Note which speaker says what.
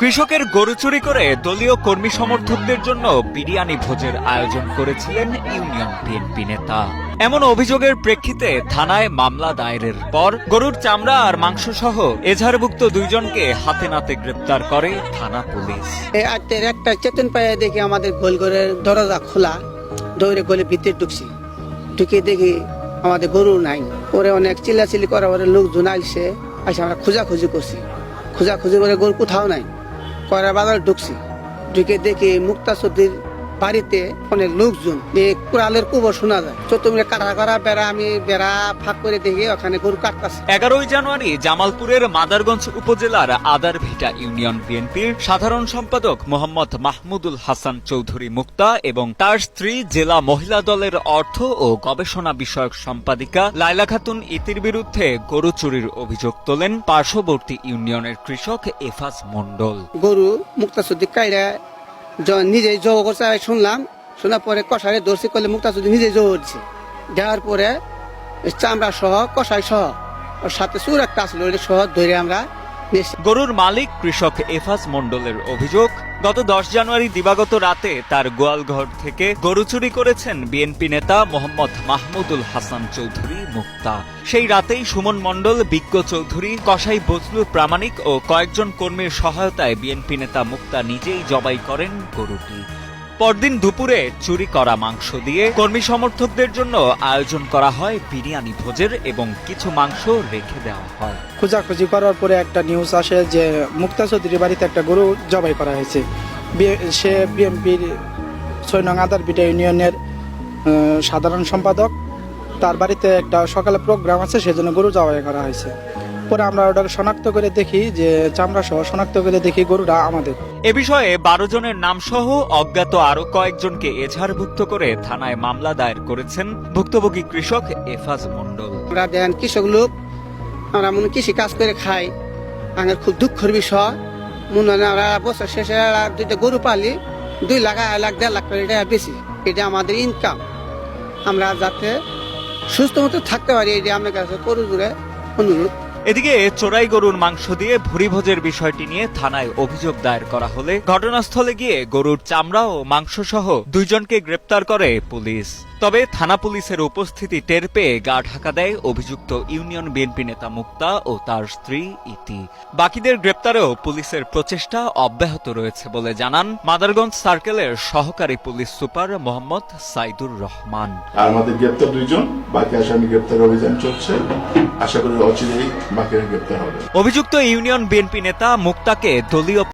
Speaker 1: কৃষকের গরু চুরি করে দলীয় কর্মী সমর্থকদের জন্য বিরিয়ানি ভোজের আয়োজন করেছিলেন ইউনিয়ন বিএনপি নেতা। এমন অভিযোগের প্রেক্ষিতে থানায় মামলা দায়েরের পর গরুর চামড়া আর মাংস সহ এজাহারভুক্ত দুইজনকে হাতে নাতে গ্রেপ্তার করে থানা পুলিশ।
Speaker 2: একটা চেতন পায়ে দেখি আমাদের গোলঘরের দরজা খোলা, দৌড়ে গলে ভিতরে ঢুকে দেখি আমাদের গরু নাই। পরে অনেক চিল্লাচিল্লি করা পরে লোকজন আইসে আমরা খোঁজাখুঁজি করছি, খোঁজাখুঁজি করে গরু কোথাও নাই। কয়রা বাজার ঢুকছি, ঢুকে দেখি মুক্তা চৌধুরীর বাড়িতে অনেক লোকজন, কুড়ালের কুবর শোনা যায়। চতুর্মিলে কাটা করা বেড়া, আমি বেড়া ফাঁক করে দেখি ওখানে গরু কাটতেছে।
Speaker 1: 11 জানুয়ারি জামালপুরের মাদারগঞ্জ উপজেলার আদারভিটা ইউনিয়ন বিএনপির সাধারণ সম্পাদক মোহাম্মদ মাহমুদুল হাসান চৌধুরী মুক্তা এবং তার স্ত্রী জেলা মহিলা দলের অর্থ ও গবেষণা বিষয়ক সম্পাদিকা লায়লা খাতুন ইতির বিরুদ্ধে গরু চুরির অভিযোগ তোলেন পার্শ্ববর্তী ইউনিয়নের কৃষক এফাজ মণ্ডল।
Speaker 2: গরু মুক্তা চৌধুরী কাইরা নিজে জব করছে শুনলাম, শোনার পরে কষাই ধরছি করলে মুক্তা চৌধুরী নিজে জব করছে। দেওয়ার পরে চামড়া সহ কষাই সহ ওর সাথে চুর একটা আসলো সহ ধরে আমরা।
Speaker 1: গরুর মালিক কৃষক এফাজ মণ্ডলের অভিযোগ, গত 10 জানুয়ারি দিবাগত রাতে তার গোয়ালঘর থেকে গরু চুরি করেছেন বিএনপি নেতা মোহাম্মদ মাহমুদুল হাসান চৌধুরী মুক্তা। সেই রাতেই সুমন মণ্ডল, বিজ্ঞ চৌধুরী, কসাই বজলুর প্রামাণিক ও কয়েকজন কর্মীর সহায়তায় বিএনপি নেতা মুক্তা নিজেই জবাই করেন গরুটি। পরদিন দুপুরে চুরি করা মাংস দিয়ে কর্মী সমর্থকদের জন্য আয়োজন করা হয় বিরিয়ানি ভোজের এবং কিছু মাংস রেখে দেওয়া হয়।
Speaker 3: খোঁজাখুঁজি করার পরে একটা নিউজ আসে যে মুক্তা চৌধুরীর বাড়িতে একটা গরু জবাই করা হয়েছে। সে বিএনপির 6 নং আদারভিটা ইউনিয়নের সাধারণ সম্পাদক, তার বাড়িতে একটা সকালে প্রোগ্রাম আছে, সেজন্য গরু জবাই করা হয়েছে। পরে আমরা ওটাকে শনাক্ত করে দেখি যে চামড়া সহ শনাক্ত করে দেখি গরুটা আমাদের।
Speaker 1: এ বিষয়ে 12 জনের নাম সহ অজ্ঞাত আরো কয়েকজনকে এজাহারভুক্ত করে থানায় মামলা দায়ের করেছেন ভুক্তভোগী কৃষক এফাজ মণ্ডল।
Speaker 2: আমরা দেন কৃষক লোক, আমরা মনে কৃষি কাজ করে খাই, আমার খুব দুঃখের বিষয়। মনে হয় আমরা বছর শেষে 2টা গরু পালি, 2 লাখ, 1 লাখ, 1.5 লাখ করে টাকা বেশি। এটা আমাদের ইনকাম, আমরা যাতে সুস্থ মতো থাকতে পারি, এটা আমার কাছে করু জুড়ে অনুরোধ।
Speaker 1: এদিকে চোরাই গরুর মাংস দিয়ে ভুরিভোজের বিষয়টি নিয়ে থানায় অভিযোগ দায়ের করা হলে ঘটনাস্থলে গিয়ে গরুর চামড়া ও মাংস সহ 2 জনকে গ্রেপ্তার করে পুলিশ। তবে থানা পুলিশের উপস্থিতি টের পেয়ে গা ঢাকা দেয় অভিযুক্ত ইউনিয়ন বিএনপি নেতা মুক্তা ও তার স্ত্রী ইতি। বাকিদের গ্রেপ্তারেও পুলিশের প্রচেষ্টা অব্যাহত রয়েছে বলে জানান মাদারগঞ্জ সার্কেলের সহকারী পুলিশ সুপার মোহাম্মদ সাইদুর রহমান।
Speaker 4: আমাদের গ্রেপ্তার 2 জন, বাকি আসামি গ্রেপ্তার অভিযান চলছে, আশা করি অচিরেই বাকিরা গ্রেপ্তার হবে।
Speaker 1: অভিযুক্ত ইউনিয়ন বিএনপি নেতা মুক্তাকে দলীয়